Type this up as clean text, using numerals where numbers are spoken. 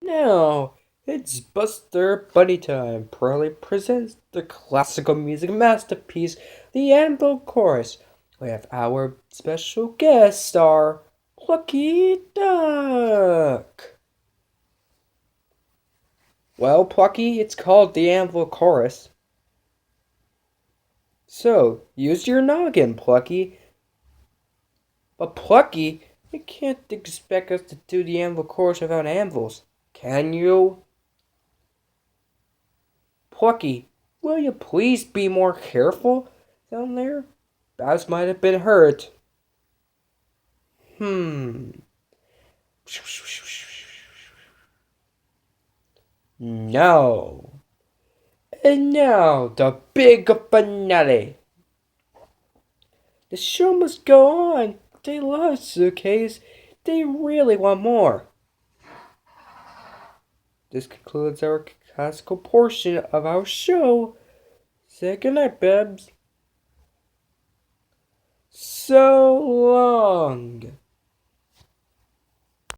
Now, it's Buster Bunny time. Proudly presents the classical music masterpiece, the Anvil Chorus, with our special guest star, Plucky Duck. Well, Plucky, it's called the Anvil Chorus. So, use your noggin, Plucky. But Plucky, you can't expect us to do the Anvil Chorus without anvils, can you? Plucky, will you please be more careful down there? Babs might have been hurt. Hmm. No. And now, the big finale. The show must go on. They love Suitcase. They really want more. This concludes our classical portion of our show. Say goodnight, Babs. So long.